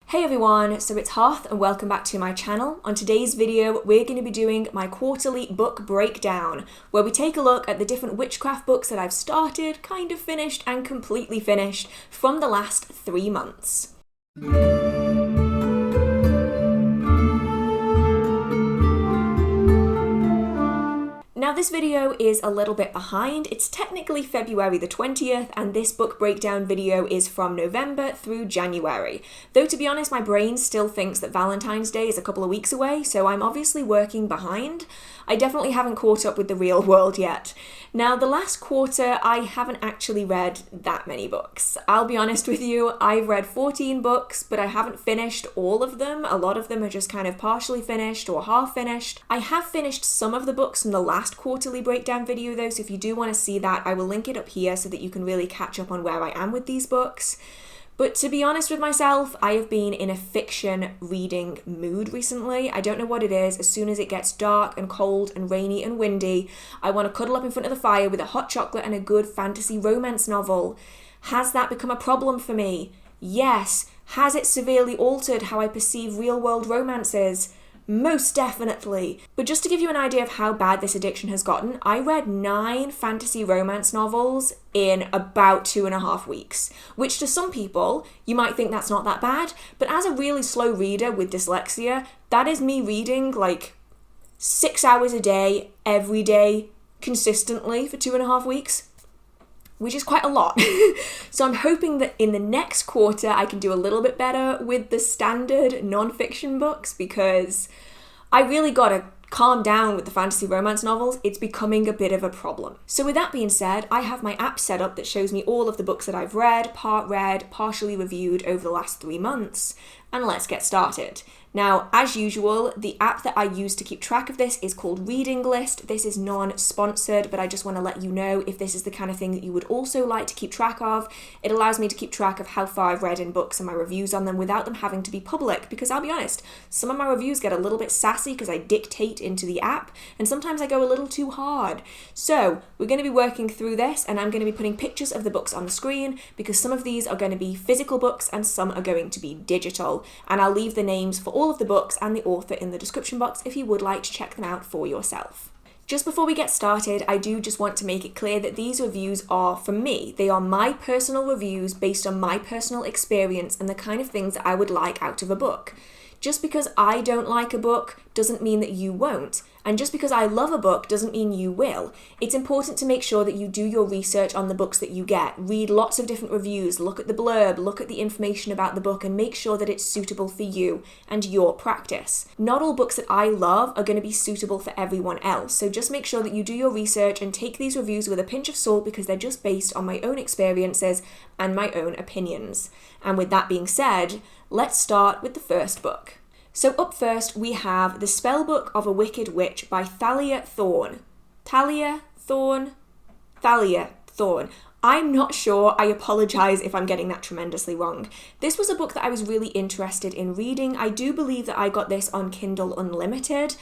Hey everyone, so it's Hearth and welcome back to my channel. On today's video, we're going to be doing my quarterly book breakdown, where we take a look at the different witchcraft books that I've started, kind of finished, and completely finished from the last 3 months. Now this video is a little bit behind. It's technically February the 20th and this book breakdown video is from November through January. Though to be honest, my brain still thinks that Valentine's Day is a couple of weeks away, so I'm obviously working behind. I definitely haven't caught up with the real world yet. Now the last quarter, I haven't actually read that many books. I'll be honest with you, I've read 14 books, but I haven't finished all of them. A lot of them are just kind of partially finished or half finished. I have finished some of the books from the last quarterly breakdown video though, so if you do want to see that, I will link it up here so that you can really catch up on where I am with these books. But to be honest with myself, I have been in a fiction reading mood recently. I don't know what it is. As soon as it gets dark and cold and rainy and windy, I want to cuddle up in front of the fire with a hot chocolate and a good fantasy romance novel. Has that become a problem for me? Yes. Has it severely altered how I perceive real-world romances? Most definitely. But just to give you an idea of how bad this addiction has gotten, I read 9 fantasy romance novels in about 2.5 weeks, which to some people, you might think that's not that bad, but as a really slow reader with dyslexia, that is me reading like 6 hours a day, every day, consistently for 2.5 weeks. Which is quite a lot. So I'm hoping that in the next quarter I can do a little bit better with the standard non-fiction books, because I really gotta calm down with the fantasy romance novels. It's becoming a bit of a problem. So with that being said, I have my app set up that shows me all of the books that I've read, partially reviewed over the last 3 months, and let's get started. Now, as usual, the app that I use to keep track of this is called Reading List. This is non-sponsored, but I just want to let you know if this is the kind of thing that you would also like to keep track of. It allows me to keep track of how far I've read in books and my reviews on them without them having to be public, because I'll be honest, some of my reviews get a little bit sassy because I dictate into the app, and sometimes I go a little too hard. So, we're going to be working through this, and I'm going to be putting pictures of the books on the screen, because some of these are going to be physical books and some are going to be digital, and I'll leave the names for all of the books and the author in the description box if you would like to check them out for yourself. Just before we get started, I do just want to make it clear that these reviews are from me. They are my personal reviews based on my personal experience and the kind of things that I would like out of a book. Just because I don't like a book doesn't mean that you won't. And just because I love a book doesn't mean you will. It's important to make sure that you do your research on the books that you get. Read lots of different reviews, look at the blurb, look at the information about the book, and make sure that it's suitable for you and your practice. Not all books that I love are going to be suitable for everyone else. So just make sure that you do your research and take these reviews with a pinch of salt, because they're just based on my own experiences and my own opinions. And with that being said, let's start with the first book. So up first we have The Spellbook of a Wicked Witch by Thalia Thorne. Thalia Thorne? Thalia Thorne. I'm not sure, I apologise if I'm getting that tremendously wrong. This was a book that I was really interested in reading. I do believe that I got this on Kindle Unlimited,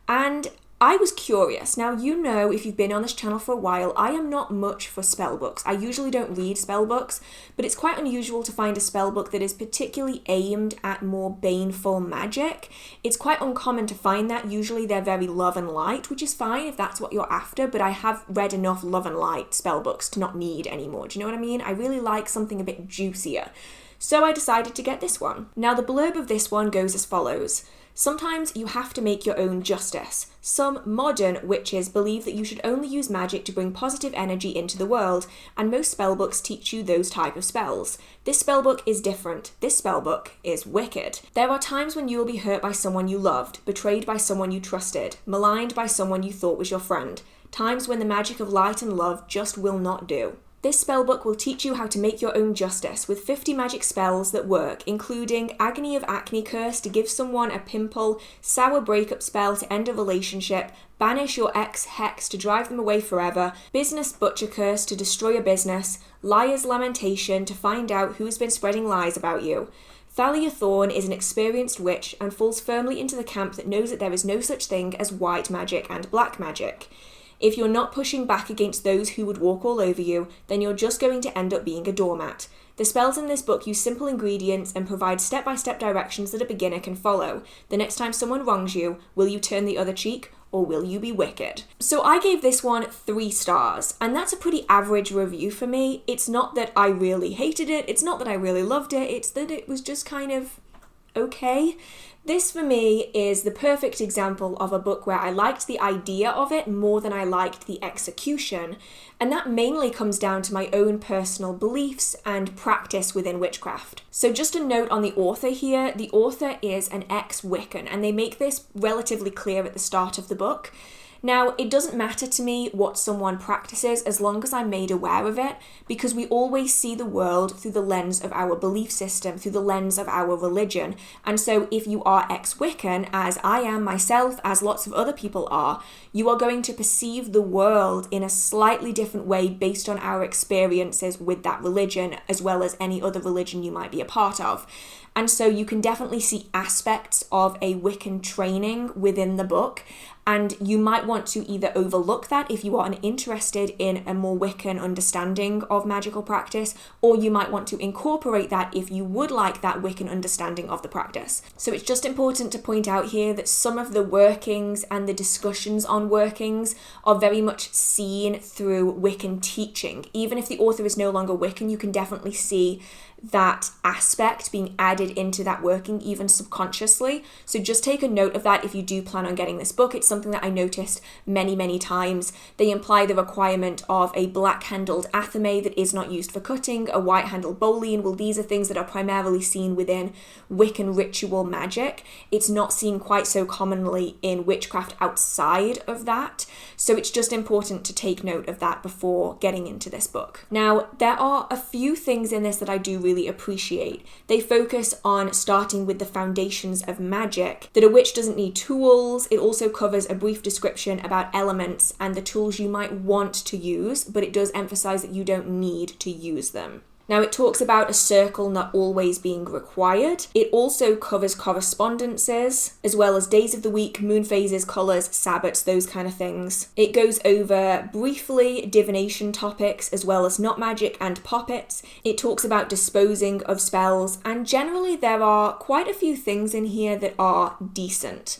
and I was curious. Now, you know, if you've been on this channel for a while, I am not much for spellbooks. I usually don't read spellbooks, but it's quite unusual to find a spellbook that is particularly aimed at more baneful magic. It's quite uncommon to find that. Usually they're very love and light, which is fine if that's what you're after, but I have read enough love and light spellbooks to not need any more. Do you know what I mean? I really like something a bit juicier. So I decided to get this one. Now, the blurb of this one goes as follows. Sometimes you have to make your own justice. Some modern witches believe that you should only use magic to bring positive energy into the world, and most spellbooks teach you those type of spells. This spellbook is different. This spellbook is wicked. There are times when you will be hurt by someone you loved, betrayed by someone you trusted, maligned by someone you thought was your friend. Times when the magic of light and love just will not do. This spellbook will teach you how to make your own justice with 50 magic spells that work, including Agony of Acne Curse to give someone a pimple, Sour Breakup Spell to end a relationship, Banish your ex Hex to drive them away forever, Business Butcher Curse to destroy a business, Liar's Lamentation to find out who's been spreading lies about you. Thalia Thorne is an experienced witch and falls firmly into the camp that knows that there is no such thing as white magic and black magic. If you're not pushing back against those who would walk all over you, then you're just going to end up being a doormat. The spells in this book use simple ingredients and provide step-by-step directions that a beginner can follow. The next time someone wrongs you, will you turn the other cheek, or will you be wicked? So I gave this one 3 stars, and that's a pretty average review for me. It's not that I really hated it, it's not that I really loved it, it's that it was just kind of okay. This for me is the perfect example of a book where I liked the idea of it more than I liked the execution, and that mainly comes down to my own personal beliefs and practice within witchcraft. So just a note on the author here, the author is an ex-Wiccan, and they make this relatively clear at the start of the book. Now, it doesn't matter to me what someone practices as long as I'm made aware of it, because we always see the world through the lens of our belief system, through the lens of our religion. And so if you are ex-Wiccan, as I am myself, as lots of other people are, you are going to perceive the world in a slightly different way based on our experiences with that religion, as well as any other religion you might be a part of. And so you can definitely see aspects of a Wiccan training within the book, and you might want to either overlook that if you aren't interested in a more Wiccan understanding of magical practice, or you might want to incorporate that if you would like that Wiccan understanding of the practice. So it's just important to point out here that some of the workings and the discussions on workings are very much seen through Wiccan teaching. Even if the author is no longer Wiccan, you can definitely see that aspect being added into that working even subconsciously. So just take a note of that if you do plan on getting this book. It's something that I noticed many times. They imply the requirement of a black-handled athame that is not used for cutting, a white-handled bolian. Well, these are things that are primarily seen within Wiccan ritual magic. It's not seen quite so commonly in witchcraft outside of that. So it's just important to take note of that before getting into this book. Now, there are a few things in this that I do really appreciate. They focus on starting with the foundations of magic, that a witch doesn't need tools. It also covers a brief description about elements and the tools you might want to use, but it does emphasize that you don't need to use them. Now, it talks about a circle not always being required. It also covers correspondences, as well as days of the week, moon phases, colours, sabbats, those kind of things. It goes over briefly divination topics, as well as not magic and poppets. It talks about disposing of spells, and generally there are quite a few things in here that are decent.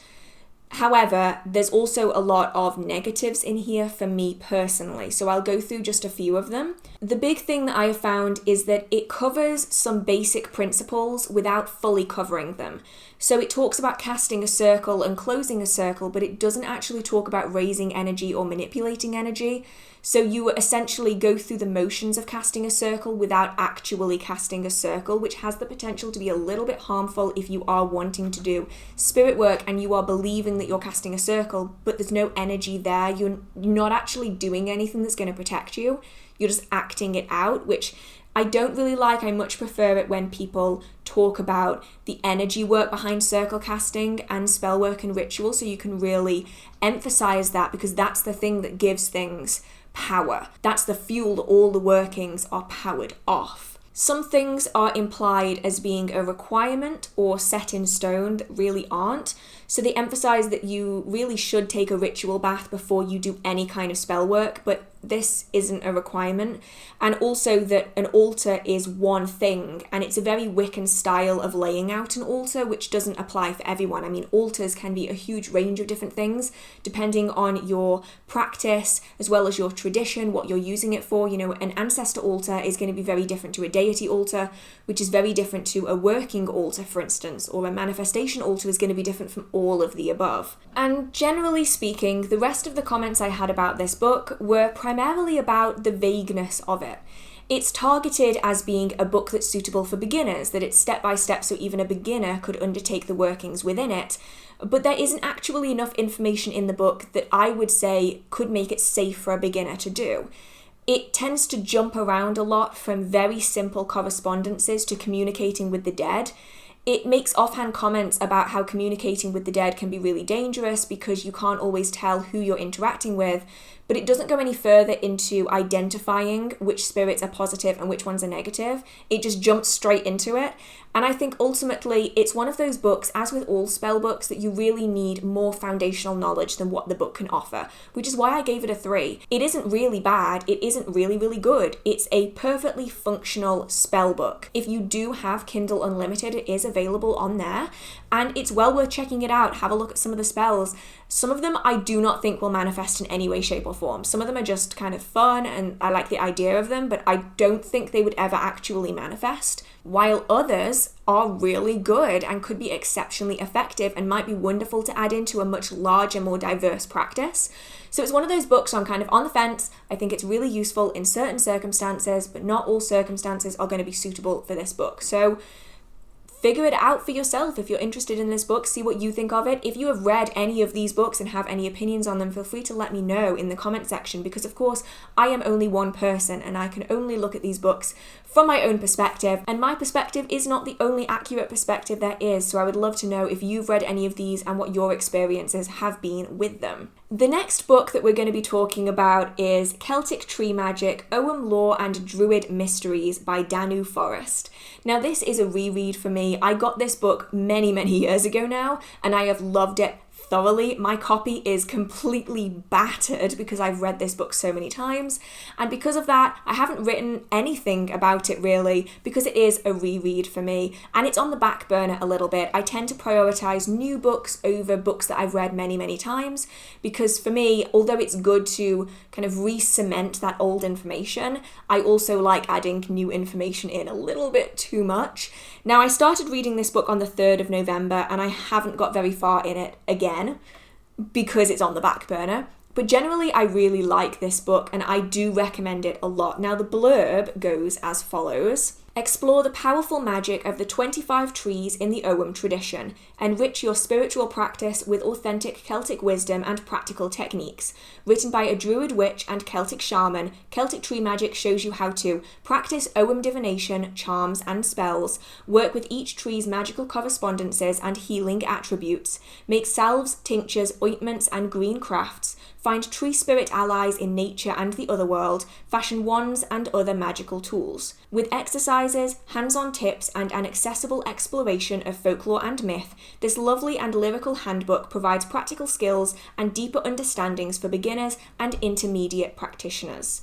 However, there's also a lot of negatives in here for me personally, so I'll go through just a few of them. The big thing that I have found is that it covers some basic principles without fully covering them. So it talks about casting a circle and closing a circle, but it doesn't actually talk about raising energy or manipulating energy. So you essentially go through the motions of casting a circle without actually casting a circle, which has the potential to be a little bit harmful if you are wanting to do spirit work and you are believing that you're casting a circle, but there's no energy there. You're not actually doing anything that's going to protect you. You're just acting it out, which I don't really like. I much prefer it when people talk about the energy work behind circle casting and spell work and ritual, so you can really emphasize that, because that's the thing that gives things power. That's the fuel that all the workings are powered off. Some things are implied as being a requirement or set in stone that really aren't. So they emphasize that you really should take a ritual bath before you do any kind of spell work, but this isn't a requirement. And also that an altar is one thing, and it's a very Wiccan style of laying out an altar, which doesn't apply for everyone. I mean, altars can be a huge range of different things, depending on your practice, as well as your tradition, what you're using it for. You know, an ancestor altar is going to be very different to a deity altar, which is very different to a working altar, for instance, or a manifestation altar is going to be different from all of the above. And generally speaking, the rest of the comments I had about this book were primarily about the vagueness of it. It's targeted as being a book that's suitable for beginners, that it's step by step so even a beginner could undertake the workings within it. But there isn't actually enough information in the book that I would say could make it safe for a beginner to do. It tends to jump around a lot from very simple correspondences to communicating with the dead. It makes offhand comments about how communicating with the dead can be really dangerous because you can't always tell who you're interacting with, but it doesn't go any further into identifying which spirits are positive and which ones are negative. It just jumps straight into it. And I think ultimately it's one of those books, as with all spell books, that you really need more foundational knowledge than what the book can offer, which is why I gave it a 3. It isn't really bad, it isn't really good. It's a perfectly functional spell book. If you do have Kindle Unlimited, it is available on there, and it's well worth checking it out. Have a look at some of the spells. Some of them I do not think will manifest in any way, shape or form. Some of them are just kind of fun and I like the idea of them, but I don't think they would ever actually manifest, while others are really good and could be exceptionally effective and might be wonderful to add into a much larger, more diverse practice. So it's one of those books I'm kind of on the fence. I think it's really useful in certain circumstances, but not all circumstances are going to be suitable for this book. So figure it out for yourself if you're interested in this book. See what you think of it. If you have read any of these books and have any opinions on them, feel free to let me know in the comment section, because of course I am only one person and I can only look at these books from my own perspective, and my perspective is not the only accurate perspective there is, so I would love to know if you've read any of these and what your experiences have been with them. The next book that we're going to be talking about is Celtic Tree Magic, Ogham Lore and Druid Mysteries by Danu Forrest. Now this is a reread for me. I got this book many years ago now, and I have loved it thoroughly. My copy is completely battered because I've read this book so many times, and because of that I haven't written anything about it really, because it is a reread for me and it's on the back burner a little bit. I tend to prioritize new books over books that I've read many times, because for me, although it's good to kind of re-cement that old information, I also like adding new information in a little bit too much. Now I started reading this book on the 3rd of November and I haven't got very far in it again because it's on the back burner. But generally I really like this book and I do recommend it a lot. Now the blurb goes as follows. Explore the powerful magic of the 25 trees in the Ogham tradition. Enrich your spiritual practice with authentic Celtic wisdom and practical techniques. Written by a druid witch and Celtic shaman, Celtic Tree Magic shows you how to practice Ogham divination, charms and spells, work with each tree's magical correspondences and healing attributes, make salves, tinctures, ointments and green crafts, find tree spirit allies in nature and the other world, fashion wands and other magical tools. With exercises, hands-on tips, and an accessible exploration of folklore and myth, this lovely and lyrical handbook provides practical skills and deeper understandings for beginners and intermediate practitioners.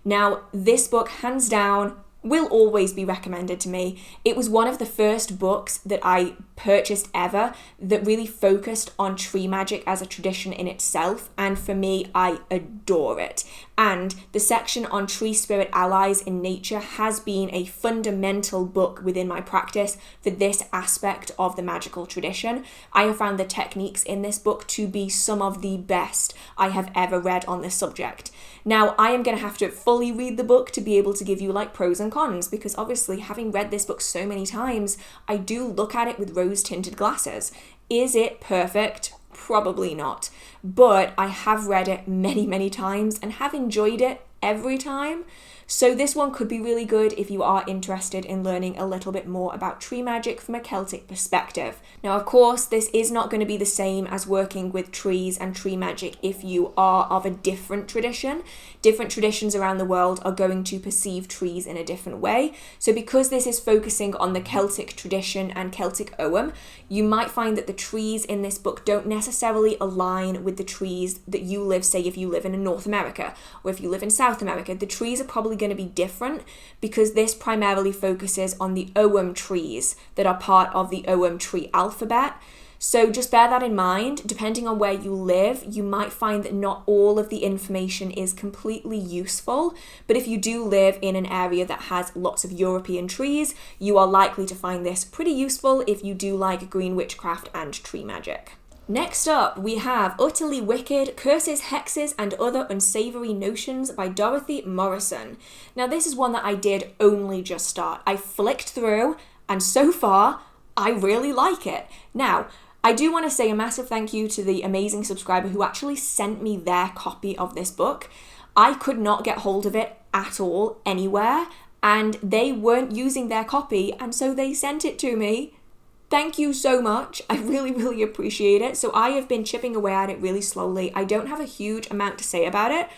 Now, this book, hands down, will always be recommended to me. It was one of the first books that I purchased ever that really focused on tree magic as a tradition in itself, and for me, I adore it. And the section on tree spirit allies in nature has been a fundamental book within my practice for this aspect of the magical tradition. I have found the techniques in this book to be some of the best I have ever read on this subject. Now, I am going to have to fully read the book to be able to give you like pros and cons, because obviously having read this book so many times, I do look at it with rose-tinted glasses. Is it perfect? Probably not. But I have read it many times and have enjoyed it every time. So this one could be really good if you are interested in learning a little bit more about tree magic from a Celtic perspective. Now, of course, this is not going to be the same as working with trees and tree magic if you are of a different tradition. Different traditions around the world are going to perceive trees in a different way. So because this is focusing on the Celtic tradition and Celtic Ogham, you might find that the trees in this book don't necessarily align with the trees that you live, say if you live in North America or if you live in South America. The trees are probably going to be different because this primarily focuses on the Ogham trees that are part of the Ogham tree alphabet. So just bear that in mind. Depending on where you live, you might find that not all of the information is completely useful, but if you do live in an area that has lots of European trees, you are likely to find this pretty useful if you do like green witchcraft and tree magic. Next up, we have Utterly Wicked, Curses, Hexes, and Other Unsavory Notions by Dorothy Morrison. Now, this is one that I did only just start. I flicked through, and so far, I really like it. Now, I do want to say a massive thank you to the amazing subscriber who actually sent me their copy of this book. I could not get hold of it at all anywhere, and they weren't using their copy, and so they sent it to me. Thank you so much. I really, really appreciate it. So I have been chipping away at it really slowly. I don't have a huge amount to say about it,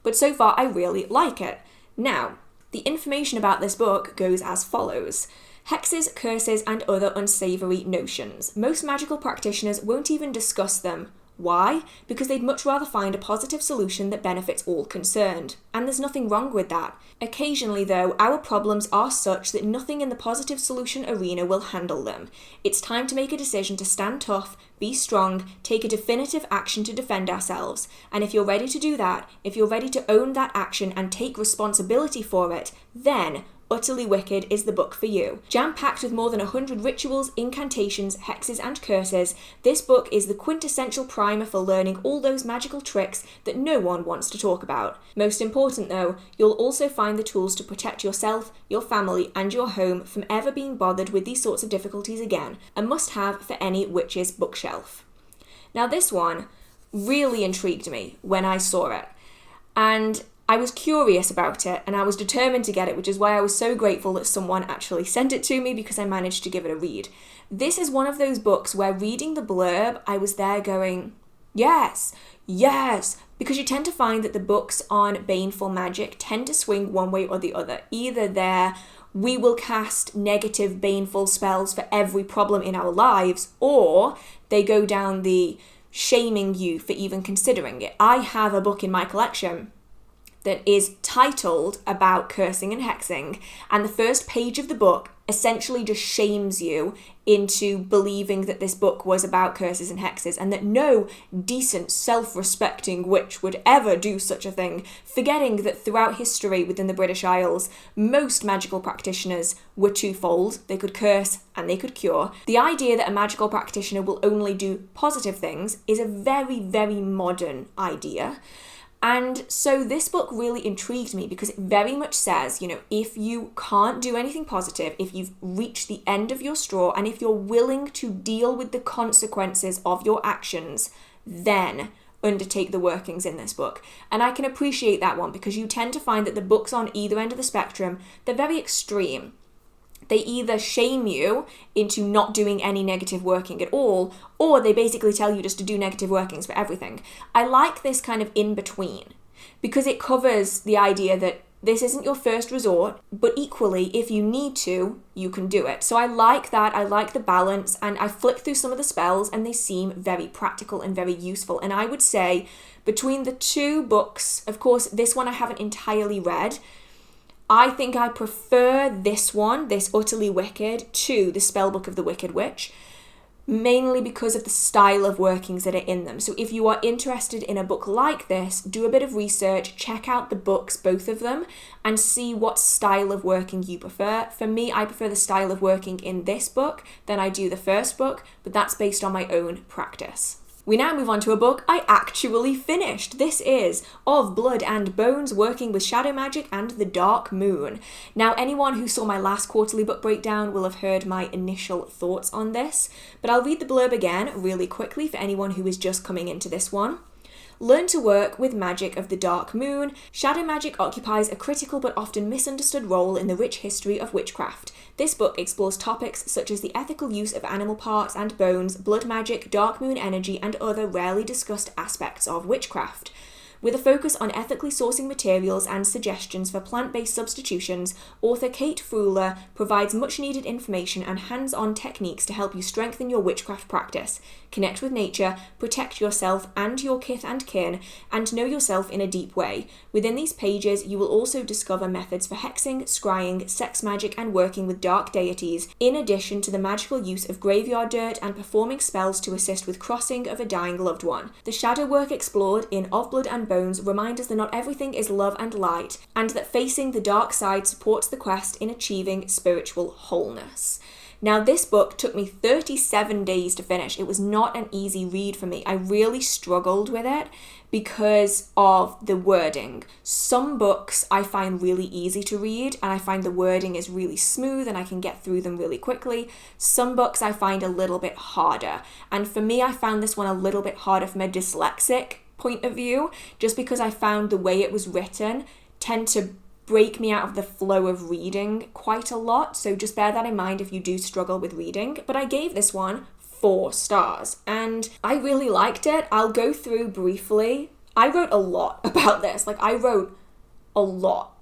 but so far I really like it. Now, the information about this book goes as follows. Hexes, curses, and other unsavoury notions. Most magical practitioners won't even discuss them. Why? Because they'd much rather find a positive solution that benefits all concerned. And there's nothing wrong with that. Occasionally, though, our problems are such that nothing in the positive solution arena will handle them. It's time to make a decision to stand tough, be strong, take a definitive action to defend ourselves. And if you're ready to do that, if you're ready to own that action and take responsibility for it, then Utterly Wicked is the book for you. Jam-packed with more than 100 rituals, incantations, hexes, and curses, this book is the quintessential primer for learning all those magical tricks that no one wants to talk about. Most important though, you'll also find the tools to protect yourself, your family, and your home from ever being bothered with these sorts of difficulties again, a must-have for any witch's bookshelf. Now this one really intrigued me when I saw it, and I was curious about it and I was determined to get it, which is why I was so grateful that someone actually sent it to me because I managed to give it a read. This is one of those books where reading the blurb, I was there going, yes, yes, because you tend to find that the books on baneful magic tend to swing one way or the other. Either we will cast negative baneful spells for every problem in our lives, or they go down the shaming you for even considering it. I have a book in my collection that is titled about cursing and hexing, and the first page of the book essentially just shames you into believing that this book was about curses and hexes, and that no decent, self-respecting witch would ever do such a thing, forgetting that throughout history within the British Isles, most magical practitioners were twofold. They could curse and they could cure. The idea that a magical practitioner will only do positive things is a very, very modern idea. And so this book really intrigued me because it very much says, if you can't do anything positive, if you've reached the end of your straw, and if you're willing to deal with the consequences of your actions, then undertake the workings in this book. And I can appreciate that one because you tend to find that the books on either end of the spectrum, they're very extreme. They either shame you into not doing any negative working at all, or they basically tell you just to do negative workings for everything. I like this kind of in-between because it covers the idea that this isn't your first resort, but equally, if you need to, you can do it. So I like that, I like the balance, and I flicked through some of the spells and they seem very practical and very useful. And I would say between the two books, of course, this one I haven't entirely read, I think I prefer this one, this Utterly Wicked, to the Spellbook of the Wicked Witch, mainly because of the style of workings that are in them. So if you are interested in a book like this, do a bit of research, check out the books, both of them, and see what style of working you prefer. For me, I prefer the style of working in this book than I do the first book, but that's based on my own practice. We now move on to a book I actually finished. This is Of Blood and Bones, Working with Shadow Magic and the Dark Moon. Now, anyone who saw my last quarterly book breakdown will have heard my initial thoughts on this, but I'll read the blurb again really quickly for anyone who is just coming into this one. Learn to work with magic of the dark moon. Shadow magic occupies a critical but often misunderstood role in the rich history of witchcraft. This book explores topics such as the ethical use of animal parts and bones, blood magic, dark moon energy, and other rarely discussed aspects of witchcraft. With a focus on ethically sourcing materials and suggestions for plant-based substitutions, author Kate Freuler provides much-needed information and hands-on techniques to help you strengthen your witchcraft practice, connect with nature, protect yourself and your kith and kin, and know yourself in a deep way. Within these pages, you will also discover methods for hexing, scrying, sex magic, and working with dark deities, in addition to the magical use of graveyard dirt and performing spells to assist with crossing of a dying loved one. The shadow work explored in Of Blood and Bones remind us that not everything is love and light, and that facing the dark side supports the quest in achieving spiritual wholeness. Now, this book took me 37 days to finish. It was not an easy read for me. I really struggled with it because of the wording. Some books I find really easy to read and I find the wording is really smooth and I can get through them really quickly. Some books I find a little bit harder. And for me, I found this one a little bit harder from a dyslexic point of view, just because I found the way it was written tend to break me out of the flow of reading quite a lot, so just bear that in mind if you do struggle with reading. But I gave this one 4 stars, and I really liked it. I'll go through briefly. I wrote a lot about this. Like, I wrote a lot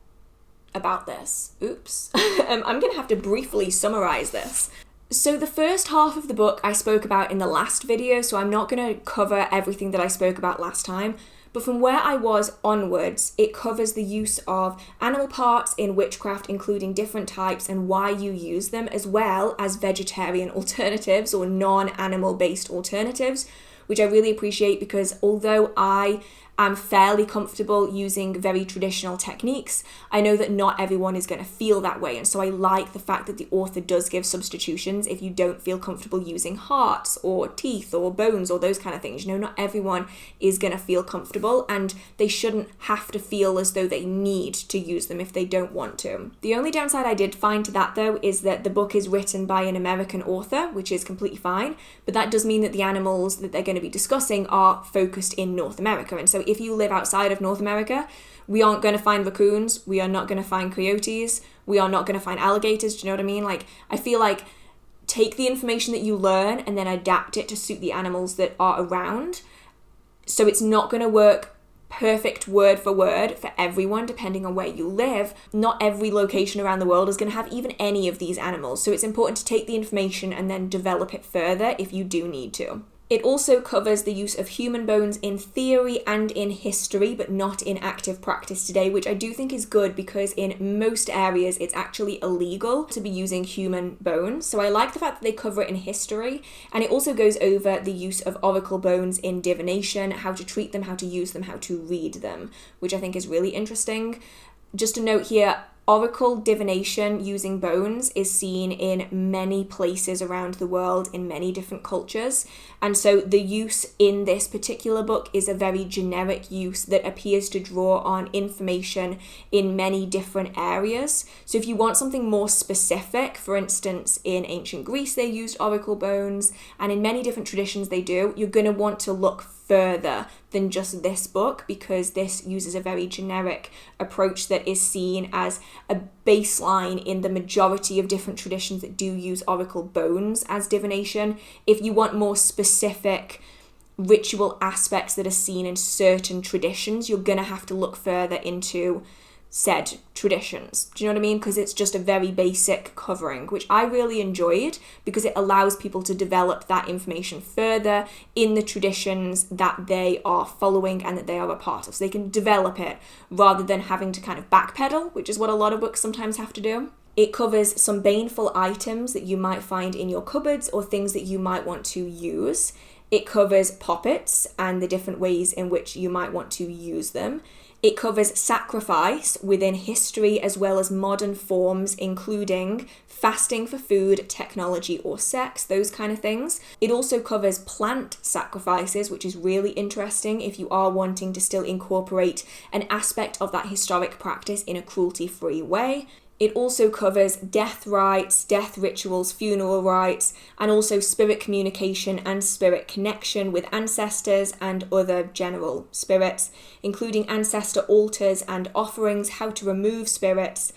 about this. Oops. I'm gonna have to briefly summarize this. So the first half of the book I spoke about in the last video, so I'm not gonna cover everything that I spoke about last time. But from where I was onwards, it covers the use of animal parts in witchcraft, including different types and why you use them, as well as vegetarian alternatives or non-animal based alternatives, which I really appreciate because although I am fairly comfortable using very traditional techniques, I know that not everyone is going to feel that way. And so I like the fact that the author does give substitutions if you don't feel comfortable using hearts or teeth or bones or those kind of things. You know, not everyone is going to feel comfortable, and they shouldn't have to feel as though they need to use them if they don't want to. The only downside I did find to that, though, is that the book is written by an American author, which is completely fine, but that does mean that the animals that they're going to be discussing are focused in North America. And so if you live outside of North America, we aren't going to find raccoons, we are not going to find coyotes, we are not going to find alligators. Do you know what I mean? Like, I feel like take the information that you learn and then adapt it to suit the animals that are around. So it's not going to work perfect word for word for everyone depending on where you live. Not every location around the world is going to have even any of these animals. So it's important to take the information and then develop it further if you do need to. It also covers the use of human bones in theory and in history, but not in active practice today, which I do think is good because in most areas it's actually illegal to be using human bones. So I like the fact that they cover it in history, and it also goes over the use of oracle bones in divination, how to treat them, how to use them, how to read them, which I think is really interesting. Just a note here, oracle divination using bones is seen in many places around the world in many different cultures, and so the use in this particular book is a very generic use that appears to draw on information in many different areas. So if you want something more specific, for instance, in ancient Greece they used oracle bones, and in many different traditions they do, you're going to want to look further than just this book because this uses a very generic approach that is seen as a baseline in the majority of different traditions that do use oracle bones as divination. If you want more specific ritual aspects that are seen in certain traditions, you're going to have to look further into said traditions. Do you know what I mean? Because it's just a very basic covering, which I really enjoyed because it allows people to develop that information further in the traditions that they are following and that they are a part of. So they can develop it rather than having to kind of backpedal, which is what a lot of books sometimes have to do. It covers some baneful items that you might find in your cupboards or things that you might want to use. It covers poppets and the different ways in which you might want to use them. It covers sacrifice within history as well as modern forms, including fasting for food, technology or sex, those kind of things. It also covers plant sacrifices, which is really interesting if you are wanting to still incorporate an aspect of that historic practice in a cruelty-free way. It also covers death rites, death rituals, funeral rites, and also spirit communication and spirit connection with ancestors and other general spirits, including ancestor altars and offerings, how to remove spirits.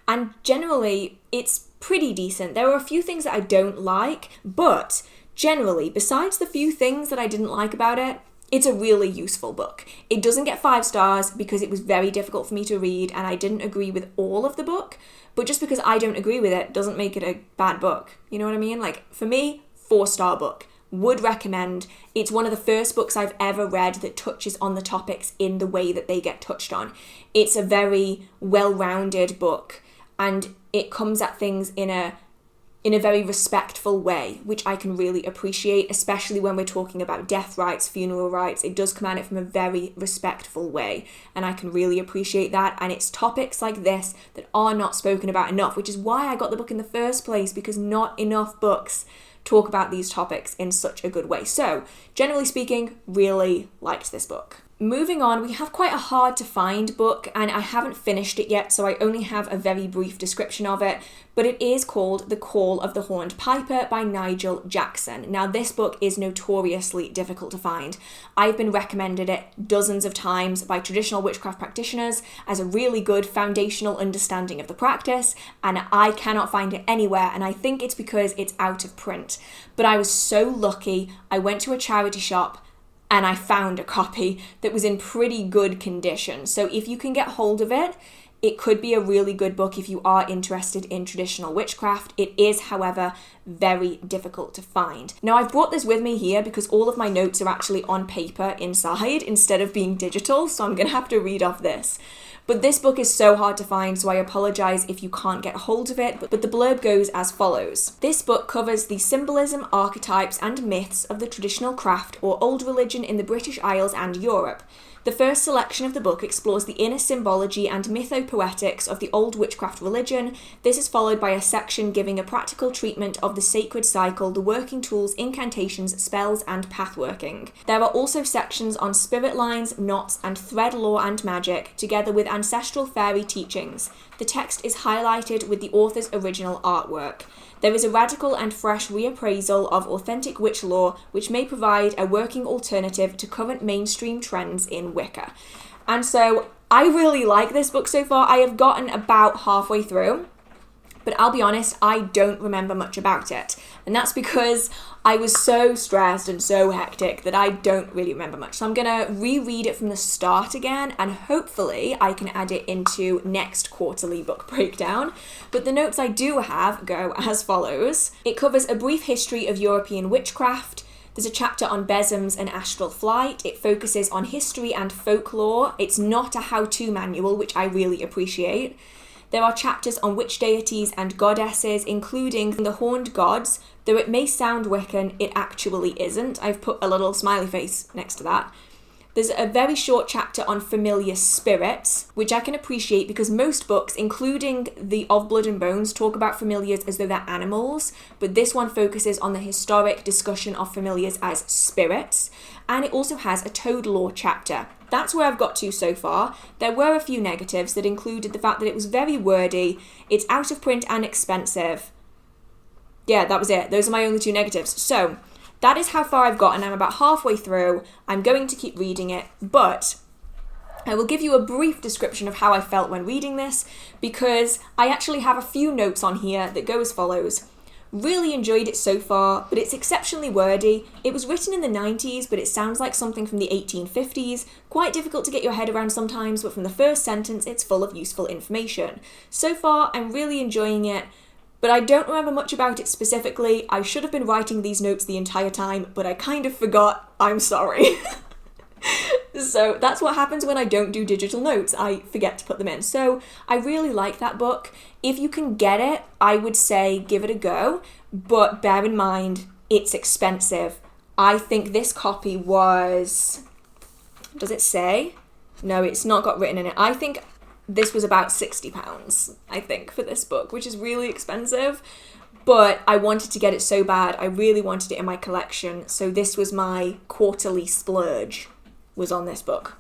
And generally, it's pretty decent. There are a few things that I don't like, but generally, besides the few things that I didn't like about it, it's a really useful book. It doesn't get 5 stars because it was very difficult for me to read and I didn't agree with all of the book, but just because I don't agree with it doesn't make it a bad book. You know what I mean? Like, for me, 4-star book. Would recommend. It's one of the first books I've ever read that touches on the topics in the way that they get touched on. It's a very well-rounded book and it comes at things in a very respectful way, which I can really appreciate, especially when we're talking about death rites, funeral rites. It does come at it from a very respectful way, and I can really appreciate that. And it's topics like this that are not spoken about enough, which is why I got the book in the first place, because not enough books talk about these topics in such a good way. So, generally speaking, really liked this book. Moving on, we have quite a hard to find book, and I haven't finished it yet, so I only have a very brief description of it, but it is called The Call of the Horned Piper by Nigel Jackson. Now, this book is notoriously difficult to find. I've been recommended it dozens of times by traditional witchcraft practitioners as a really good foundational understanding of the practice, and I cannot find it anywhere, and I think it's because it's out of print. But I was so lucky, I went to a charity shop and I found a copy that was in pretty good condition. So if you can get hold of it, it could be a really good book if you are interested in traditional witchcraft. It is, however, very difficult to find. Now, I've brought this with me here because all of my notes are actually on paper inside instead of being digital, so I'm going to have to read off this. But this book is so hard to find, so I apologise if you can't get hold of it, but the blurb goes as follows. This book covers the symbolism, archetypes and myths of the traditional craft or old religion in the British Isles and Europe. The first selection of the book explores the inner symbology and mythopoetics of the old witchcraft religion. This is followed by a section giving a practical treatment of the sacred cycle, the working tools, incantations, spells, and pathworking. There are also sections on spirit lines, knots, and thread lore and magic, together with ancestral fairy teachings. The text is highlighted with the author's original artwork. There is a radical and fresh reappraisal of authentic witch lore, which may provide a working alternative to current mainstream trends in Wicca. And so I really like this book so far. I have gotten about halfway through, but I'll be honest, I don't remember much about it. And that's because I was so stressed and so hectic that I don't really remember much. So I'm going to reread it from the start again, and hopefully I can add it into next quarterly book breakdown. But the notes I do have go as follows. It covers a brief history of European witchcraft. There's a chapter on besoms and astral flight. It focuses on history and folklore. It's not a how-to manual, which I really appreciate. There are chapters on witch deities and goddesses, including the horned gods. Though it may sound Wiccan, it actually isn't. I've put a little smiley face next to that. There's a very short chapter on familiar spirits, which I can appreciate because most books, including the Of Blood and Bones, talk about familiars as though they're animals, but this one focuses on the historic discussion of familiars as spirits, and it also has a toad lore chapter. That's where I've got to so far. There were a few negatives that included the fact that it was very wordy, it's out of print and expensive. Yeah, that was it. Those are my only two negatives. So that is how far I've gotten. I'm about halfway through. I'm going to keep reading it, but I will give you a brief description of how I felt when reading this, because I actually have a few notes on here that go as follows. Really enjoyed it so far, but it's exceptionally wordy. It was written in the 90s, but it sounds like something from the 1850s. Quite difficult to get your head around sometimes, but from the first sentence, it's full of useful information. So far, I'm really enjoying it, but I don't remember much about it specifically. I should have been writing these notes the entire time, but I kind of forgot. I'm sorry. So that's what happens when I don't do digital notes. I forget to put them in. So I really like that book. If you can get it, I would say give it a go, but bear in mind, it's expensive. I think this copy was, does it say? No, it's not got written in it. I think this was about £60, I think, for this book, which is really expensive. But I wanted to get it so bad. I really wanted it in my collection. So this was my quarterly splurge, was on this book.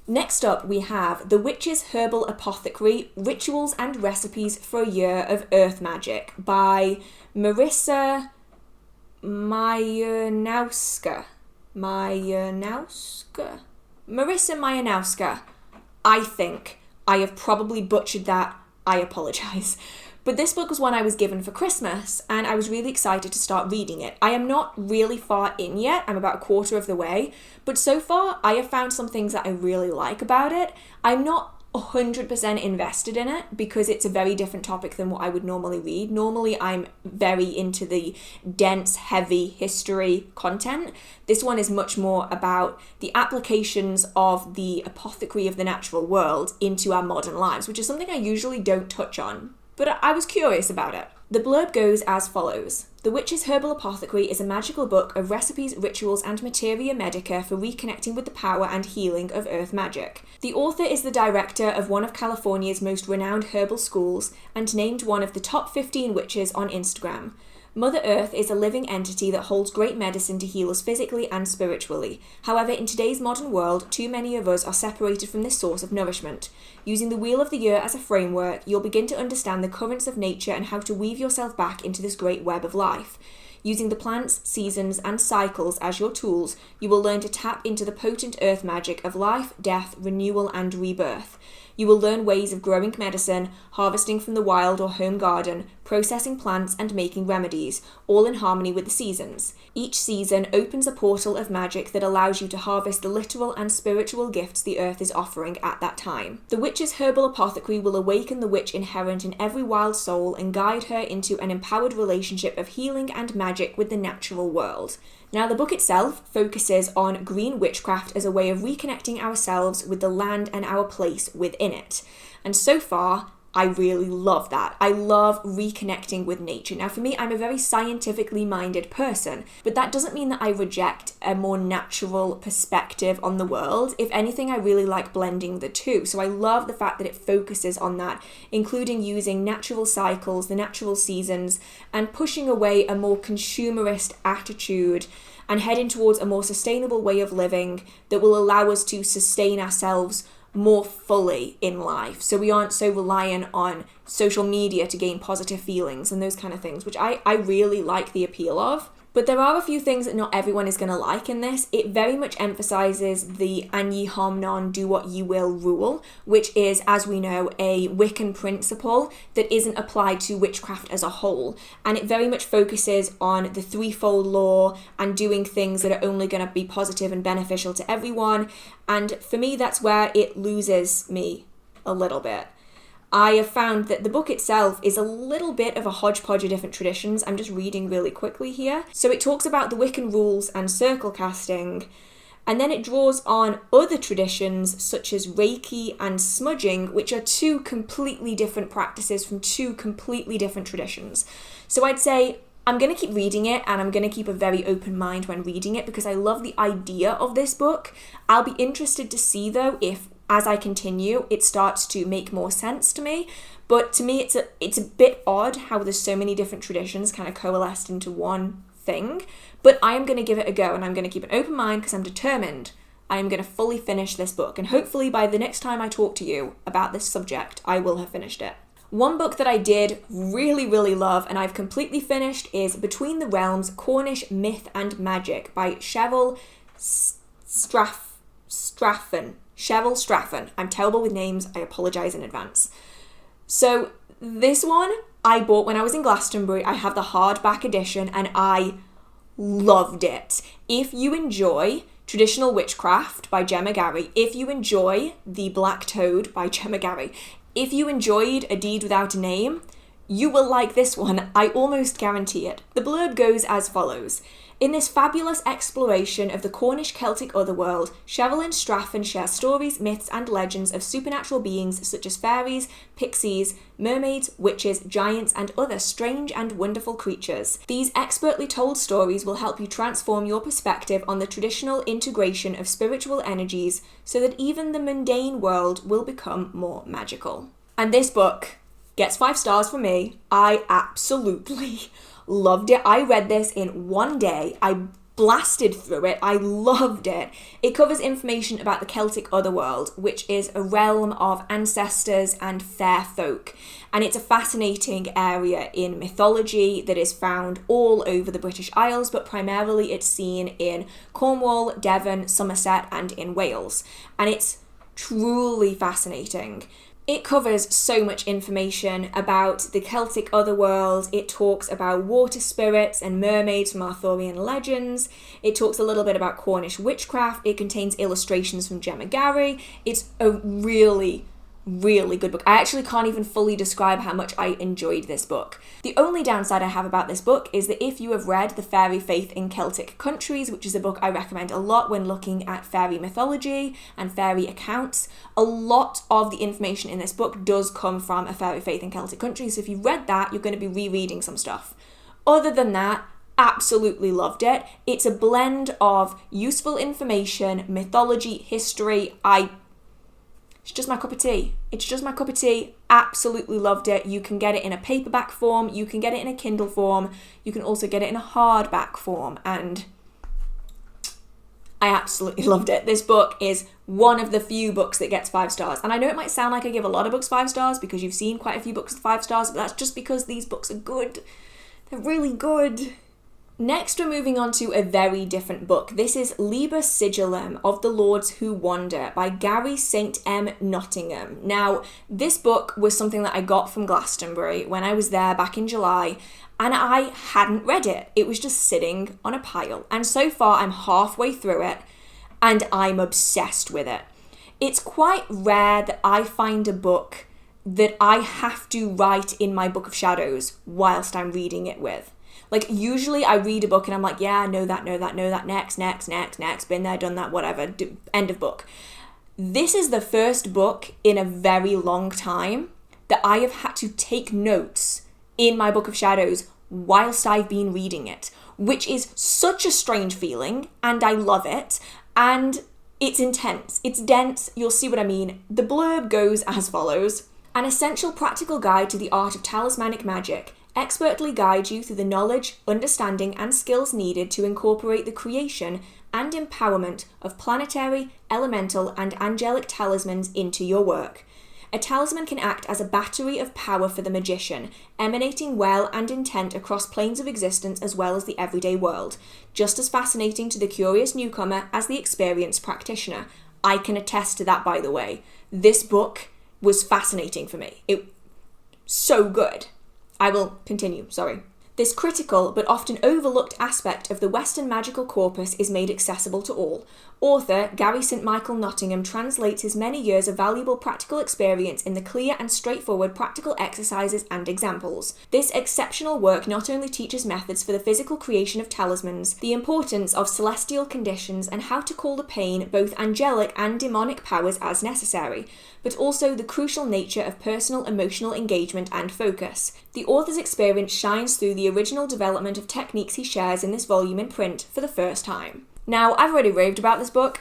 Next up, we have The Witch's Herbal Apothecary, Rituals and Recipes for a Year of Earth Magic by Marysia Miernowska. Marysia Miernowska. I think I have probably butchered that. I apologise. But this book was one I was given for Christmas, and I was really excited to start reading it. I am not really far in yet, I'm about a quarter of the way, but so far I have found some things that I really like about it. I'm not 100% invested in it because it's a very different topic than what I would normally read. Normally I'm very into the dense, heavy history content. This one is much more about the applications of the apothecary of the natural world into our modern lives, which is something I usually don't touch on. But I was curious about it. The blurb goes as follows. The Witch's Herbal Apothecary is a magical book of recipes, rituals, and materia medica for reconnecting with the power and healing of earth magic. The author is the director of one of California's most renowned herbal schools and named one of the top 15 witches on Instagram. Mother Earth is a living entity that holds great medicine to heal us physically and spiritually. However, in today's modern world, too many of us are separated from this source of nourishment. Using the Wheel of the Year as a framework, you'll begin to understand the currents of nature and how to weave yourself back into this great web of life. Using the plants, seasons, and cycles as your tools, you will learn to tap into the potent earth magic of life, death, renewal, and rebirth. You will learn ways of growing medicine, harvesting from the wild or home garden, processing plants, and making remedies, all in harmony with the seasons. Each season opens a portal of magic that allows you to harvest the literal and spiritual gifts the earth is offering at that time. The Witch's Herbal Apothecary will awaken the witch inherent in every wild soul and guide her into an empowered relationship of healing and magic with the natural world. Now, the book itself focuses on green witchcraft as a way of reconnecting ourselves with the land and our place within it. And so far, I really love that. I love reconnecting with nature. Now, for me, I'm a very scientifically minded person, but that doesn't mean that I reject a more natural perspective on the world. If anything, I really like blending the two. So I love the fact that it focuses on that, including using natural cycles, the natural seasons, and pushing away a more consumerist attitude and heading towards a more sustainable way of living that will allow us to sustain ourselves more fully in life, so we aren't so reliant on social media to gain positive feelings and those kind of things, which I really like the appeal of. But there are a few things that not everyone is going to like in this. It very much emphasises the an ye harm none, do what ye will rule, which is, as we know, a Wiccan principle that isn't applied to witchcraft as a whole. And it very much focuses on the threefold law and doing things that are only going to be positive and beneficial to everyone. And for me, that's where it loses me a little bit. I have found that the book itself is a little bit of a hodgepodge of different traditions. I'm just reading really quickly here. So it talks about the Wiccan rules and circle casting, and then it draws on other traditions such as Reiki and smudging, which are two completely different practices from two completely different traditions. So I'd say I'm going to keep reading it, and I'm going to keep a very open mind when reading it because I love the idea of this book. I'll be interested to see, though, if as I continue, it starts to make more sense to me. But to me, it's a bit odd how there's so many different traditions kind of coalesced into one thing. But I am going to give it a go, and I'm going to keep an open mind because I'm determined I am going to fully finish this book. And hopefully by the next time I talk to you about this subject, I will have finished it. One book that I did really, really love and I've completely finished is Between the Realms, Cornish Myth and Magic by Cheryl Straffon. Cheryl Straffon. I'm terrible with names. I apologise in advance. So this one I bought when I was in Glastonbury. I have the hardback edition and I loved it. If you enjoy Traditional Witchcraft by Gemma Gary, if you enjoy The Black Toad by Gemma Gary, if you enjoyed A Deed Without a Name, you will like this one. I almost guarantee it. The blurb goes as follows. In this fabulous exploration of the Cornish Celtic otherworld, Cheryl and Straffon share stories, myths, and legends of supernatural beings such as fairies, pixies, mermaids, witches, giants, and other strange and wonderful creatures. These expertly told stories will help you transform your perspective on the traditional integration of spiritual energies so that even the mundane world will become more magical. And this book gets 5 stars from me. I absolutely loved it. I read this in one day. I blasted through it. I loved it. It covers information about the Celtic otherworld, which is a realm of ancestors and fair folk. And it's a fascinating area in mythology that is found all over the British Isles, but primarily it's seen in Cornwall, Devon, Somerset, and in Wales. And it's truly fascinating. It covers so much information about the Celtic otherworld. It talks about water spirits and mermaids from Arthurian legends. It talks a little bit about Cornish witchcraft. It contains illustrations from Gemma Gary. It's a really, really good book. I actually can't even fully describe how much I enjoyed this book. The only downside I have about this book is that if you have read The Fairy Faith in Celtic Countries, which is a book I recommend a lot when looking at fairy mythology and fairy accounts, a lot of the information in this book does come from A Fairy Faith in Celtic Countries. So if you've read that, you're going to be rereading some stuff. Other than that, absolutely loved it. It's a blend of useful information, mythology, history. It's just my cup of tea. It's just my cup of tea. absolutely loved it. You can get it in a paperback form, you can get it in a Kindle form, you can also get it in a hardback form, and I absolutely loved it. This book is one of the few books that gets 5 stars. And I know it might sound like I give a lot of books 5 stars because you've seen quite a few books with 5 stars, but that's just because these books are good. They're really good. Next, we're moving on to a very different book. This is Libre Sigilum of the Lords Who Wander by Gary St. M. Nottingham. Now, this book was something that I got from Glastonbury when I was there back in July, and I hadn't read it. It was just sitting on a pile. And so far, I'm halfway through it, and I'm obsessed with it. It's quite rare that I find a book that I have to write in my Book of Shadows whilst I'm reading it with. Like, usually I read a book and I'm like, yeah, know that, next, been there, done that, whatever, end of book. This is the first book in a very long time that I have had to take notes in my Book of Shadows whilst I've been reading it, which is such a strange feeling, and I love it, and it's intense, it's dense, you'll see what I mean. The blurb goes as follows. An essential practical guide to the art of talismanic magic, expertly guide you through the knowledge, understanding, and skills needed to incorporate the creation and empowerment of planetary, elemental, and angelic talismans into your work. A talisman can act as a battery of power for the magician, emanating well and intent across planes of existence as well as the everyday world, just as fascinating to the curious newcomer as the experienced practitioner. I can attest to that, by the way. This book was fascinating for me. It so good. I will continue, sorry. This critical but often overlooked aspect of the Western magical corpus is made accessible to all. Author Gary St. Michael Nottingham translates his many years of valuable practical experience in the clear and straightforward practical exercises and examples. This exceptional work not only teaches methods for the physical creation of talismans, the importance of celestial conditions and how to call to pain both angelic and demonic powers as necessary, but also the crucial nature of personal emotional engagement and focus. The author's experience shines through the original development of techniques he shares in this volume in print for the first time. Now, I've already raved about this book,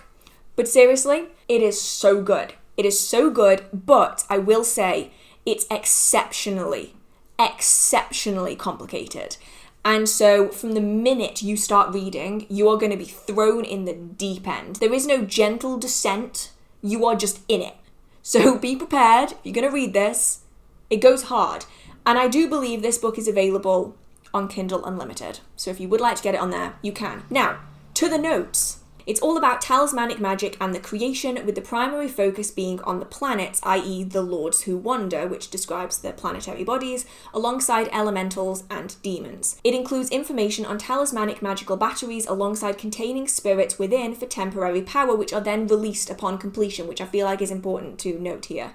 but seriously, it is so good. It is so good, but I will say it's exceptionally complicated. And so from the minute you start reading, you are going to be thrown in the deep end. There is no gentle descent. You are just in it. So be prepared. If you're going to read this, it goes hard. And I do believe this book is available on Kindle Unlimited. So if you would like to get it on there, you can. Now, to the notes. It's all about talismanic magic and the creation, with the primary focus being on the planets, i.e. the Lords Who Wander, which describes the planetary bodies, alongside elementals and demons. It includes information on talismanic magical batteries alongside containing spirits within for temporary power, which are then released upon completion, which I feel like is important to note here.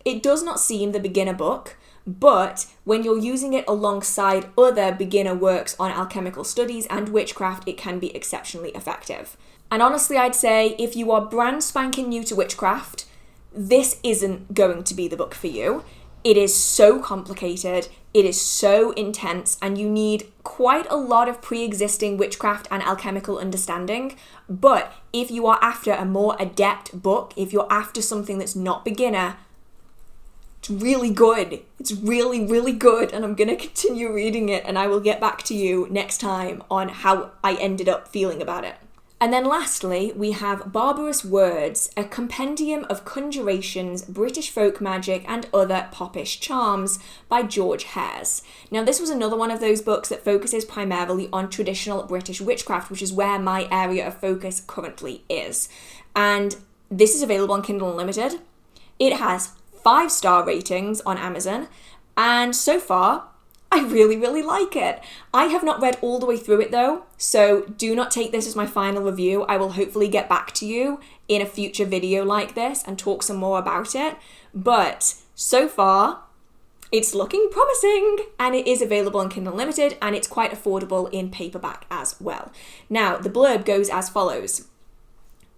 It does not seem the beginner book, but when you're using it alongside other beginner works on alchemical studies and witchcraft, it can be exceptionally effective. And honestly, I'd say if you are brand spanking new to witchcraft, this isn't going to be the book for you. It is so complicated, it is so intense, and you need quite a lot of pre-existing witchcraft and alchemical understanding. But if you are after a more adept book, if you're after something that's not beginner, it's really good. It's really, really good, and I'm going to continue reading it, and I will get back to you next time on how I ended up feeling about it. And then lastly, we have Barbarous Words, a compendium of conjurations, British folk magic, and other popish charms by George Hares. Now, this was another one of those books that focuses primarily on traditional British witchcraft, which is where my area of focus currently is. And this is available on Kindle Unlimited. It has 5-star ratings on Amazon, and so far, I really, really like it. I have not read all the way through it though, so do not take this as my final review. I will hopefully get back to you in a future video like this and talk some more about it, but so far, it's looking promising, and it is available on Kindle Unlimited, and it's quite affordable in paperback as well. Now, the blurb goes as follows.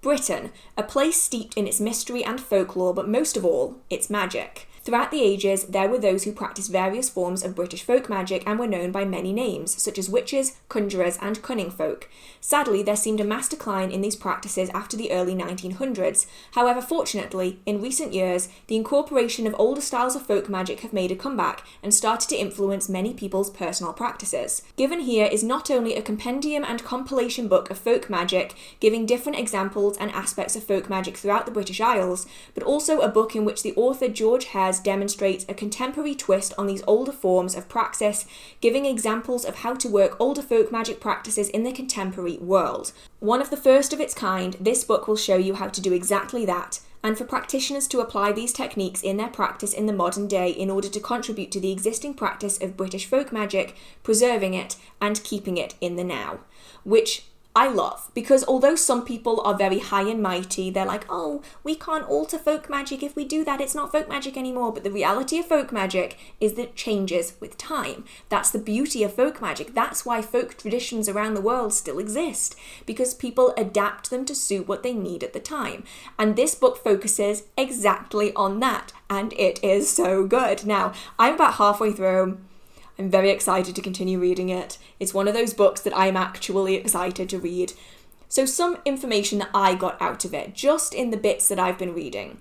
Britain, a place steeped in its mystery and folklore, but most of all, its magic. Throughout the ages, there were those who practiced various forms of British folk magic and were known by many names, such as witches, conjurers, and cunning folk. Sadly, there seemed a mass decline in these practices after the early 1900s. However, fortunately, in recent years, the incorporation of older styles of folk magic have made a comeback and started to influence many people's personal practices. Given here is not only a compendium and compilation book of folk magic, giving different examples and aspects of folk magic throughout the British Isles, but also a book in which the author George Hares demonstrates a contemporary twist on these older forms of praxis, giving examples of how to work older folk magic practices in the contemporary world. One of the first of its kind, this book will show you how to do exactly that, and for practitioners to apply these techniques in their practice in the modern day in order to contribute to the existing practice of British folk magic, preserving it and keeping it in the now. Which I love, because although some people are very high and mighty, they're like, oh, we can't alter folk magic. If we do that, it's not folk magic anymore. But the reality of folk magic is that it changes with time. That's the beauty of folk magic. That's why folk traditions around the world still exist, because people adapt them to suit what they need at the time. And this book focuses exactly on that, and it is so good. Now, I'm about halfway through. I'm very excited to continue reading it. It's one of those books that I'm actually excited to read. So some information that I got out of it, just in the bits that I've been reading.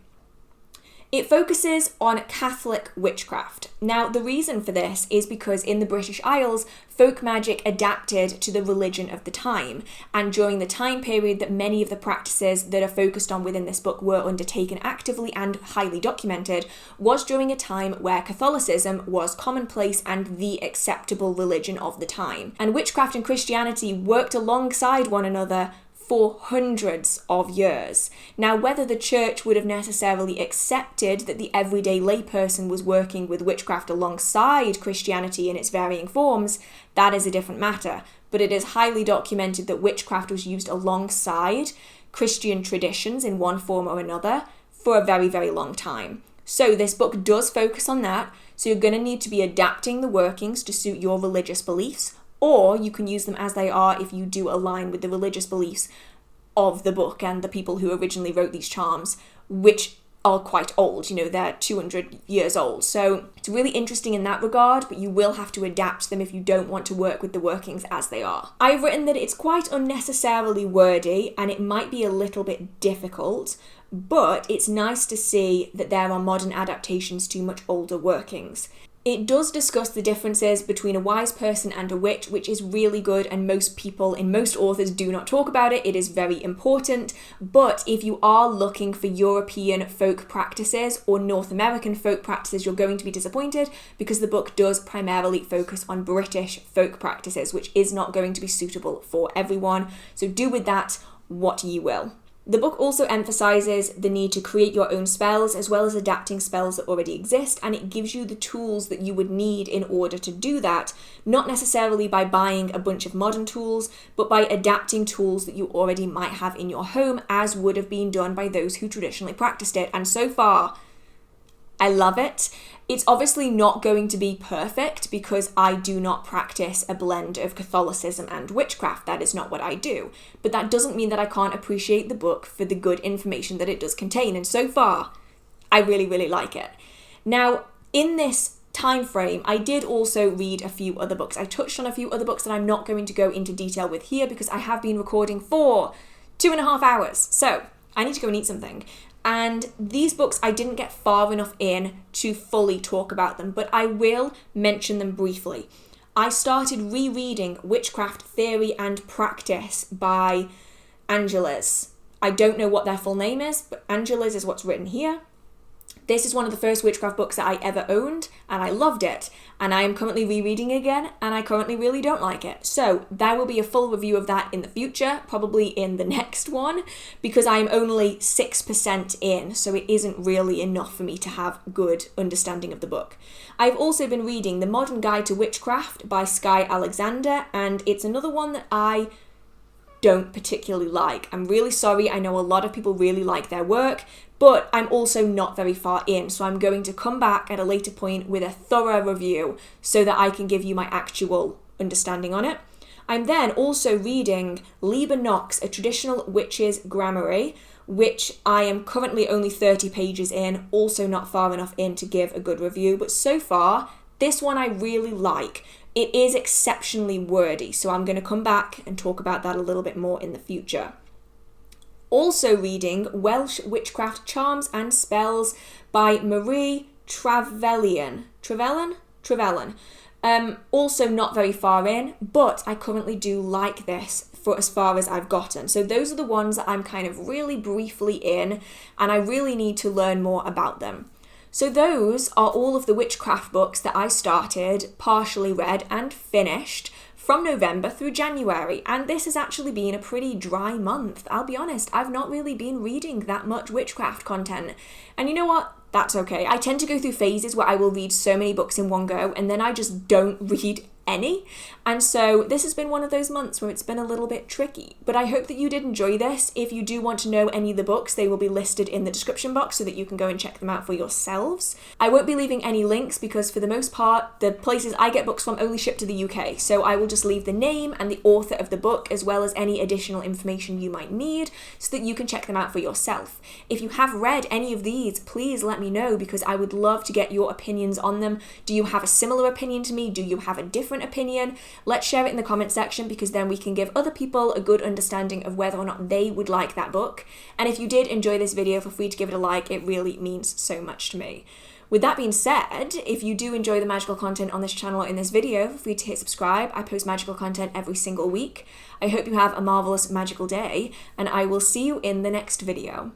It focuses on Catholic witchcraft. Now, the reason for this is because in the British Isles, folk magic adapted to the religion of the time, and during the time period that many of the practices that are focused on within this book were undertaken actively and highly documented, was during a time where Catholicism was commonplace and the acceptable religion of the time. And witchcraft and Christianity worked alongside one another for hundreds of years. Now, whether the church would have necessarily accepted that the everyday layperson was working with witchcraft alongside Christianity in its varying forms, that is a different matter. But it is highly documented that witchcraft was used alongside Christian traditions in one form or another for a very, very long time. So this book does focus on that, so you're going to need to be adapting the workings to suit your religious beliefs, or you can use them as they are if you do align with the religious beliefs of the book and the people who originally wrote these charms, which are quite old, they're 200 years old. So it's really interesting in that regard, but you will have to adapt them if you don't want to work with the workings as they are. I've written that it's quite unnecessarily wordy and it might be a little bit difficult, but it's nice to see that there are modern adaptations to much older workings. It does discuss the differences between a wise person and a witch, which is really good, and most people and most authors do not talk about it. It is very important, but if you are looking for European folk practices or North American folk practices, you're going to be disappointed, because the book does primarily focus on British folk practices, which is not going to be suitable for everyone. So do with that what you will. The book also emphasises the need to create your own spells, as well as adapting spells that already exist, and it gives you the tools that you would need in order to do that, not necessarily by buying a bunch of modern tools, but by adapting tools that you already might have in your home, as would have been done by those who traditionally practiced it. And so far, I love it. It's obviously not going to be perfect because I do not practice a blend of Catholicism and witchcraft. That is not what I do. But that doesn't mean that I can't appreciate the book for the good information that it does contain. And so far, I really, really like it. Now, in this time frame, I did also read a few other books. I touched on a few other books that I'm not going to go into detail with here because I have been recording for 2.5 hours. So I need to go and eat something. And these books, I didn't get far enough in to fully talk about them, but I will mention them briefly. I started rereading Witchcraft Theory and Practice by Angeles. I don't know what their full name is, but Angeles is what's written here. This is one of the first witchcraft books that I ever owned, and I loved it. And I am currently rereading again, and I currently really don't like it. So there will be a full review of that in the future, probably in the next one, because I am only 6% in, so it isn't really enough for me to have good understanding of the book. I've also been reading The Modern Guide to Witchcraft by Skye Alexander, and it's another one that I don't particularly like. I'm really sorry, I know a lot of people really like their work, but I'm also not very far in, so I'm going to come back at a later point with a thorough review so that I can give you my actual understanding on it. I'm then also reading Libre, a traditional witch's grammary, which I am currently only 30 pages in, also not far enough in to give a good review, but so far, this one I really like. It is exceptionally wordy, so I'm going to come back and talk about that a little bit more in the future. Also reading Welsh Witchcraft Charms and Spells by Marie Trevelyan. Trevelyan. Also not very far in, but I currently do like this for as far as I've gotten. So those are the ones that I'm kind of really briefly in, and I really need to learn more about them. So those are all of the witchcraft books that I started, partially read and finished from November through January, and this has actually been a pretty dry month. I'll be honest, I've not really been reading that much witchcraft content, and you know what? That's okay. I tend to go through phases where I will read so many books in one go, and then I just don't read any. And so this has been one of those months where it's been a little bit tricky. But I hope that you did enjoy this. If you do want to know any of the books, they will be listed in the description box so that you can go and check them out for yourselves. I won't be leaving any links because for the most part, the places I get books from only ship to the UK. So I will just leave the name and the author of the book as well as any additional information you might need so that you can check them out for yourself. If you have read any of these, please let me know because I would love to get your opinions on them. Do you have a similar opinion to me? Do you have a different opinion? Let's share it in the comment section because then we can give other people a good understanding of whether or not they would like that book. And if you did enjoy this video, feel free to give it a like. It really means so much to me. With that being said, if you do enjoy the magical content on this channel or in this video, feel free to hit subscribe. I post magical content every single week. I hope you have a marvelous magical day, and I will see you in the next video.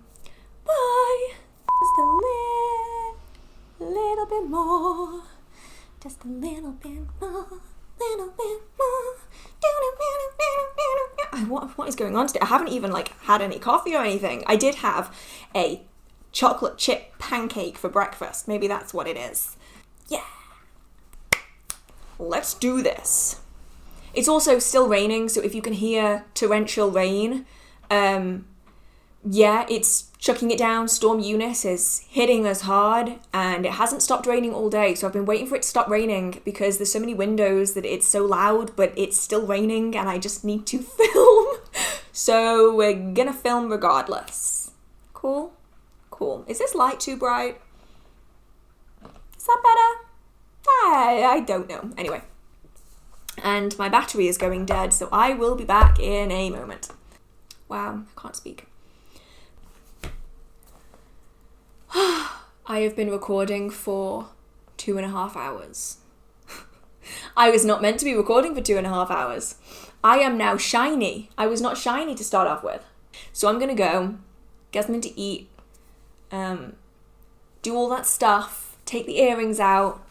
Bye! Just a little bit more. Just a little bit more. What is going on today? I haven't even had any coffee or anything. I did have a chocolate chip pancake for breakfast. Maybe that's what it is. Yeah. Let's do this. It's also still raining, so if you can hear torrential rain, yeah, it's chucking it down. Storm Eunice is hitting us hard, and it hasn't stopped raining all day, so I've been waiting for it to stop raining because there's so many windows that it's so loud, but it's still raining, and I just need to film. So we're gonna film regardless. Cool? Cool. Is this light too bright? Is that better? I don't know. Anyway. And my battery is going dead, so I will be back in a moment. Wow, I can't speak. I have been recording for 2.5 hours. I was not meant to be recording for 2.5 hours. I am now shiny. I was not shiny to start off with. So I'm gonna go, get something to eat, do all that stuff, take the earrings out,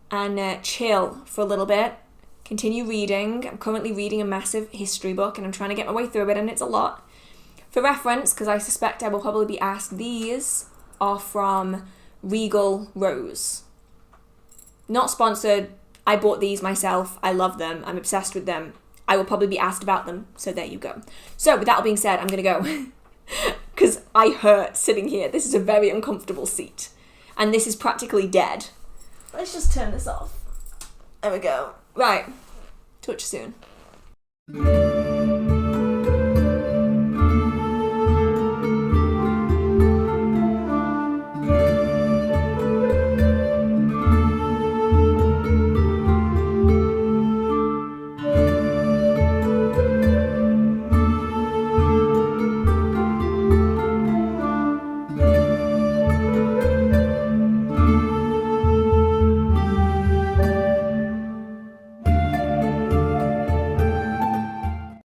and chill for a little bit. Continue reading. I'm currently reading a massive history book and I'm trying to get my way through it, and it's a lot. For reference, because I suspect I will probably be asked, these are from Regal Rose. Not sponsored. I bought these myself. I love them. I'm obsessed with them. I will probably be asked about them, so there you go. So with that being said, I'm going to go. Because I hurt sitting here. This is a very uncomfortable seat. And this is practically dead. Let's just turn this off. There we go. Right. Touch soon.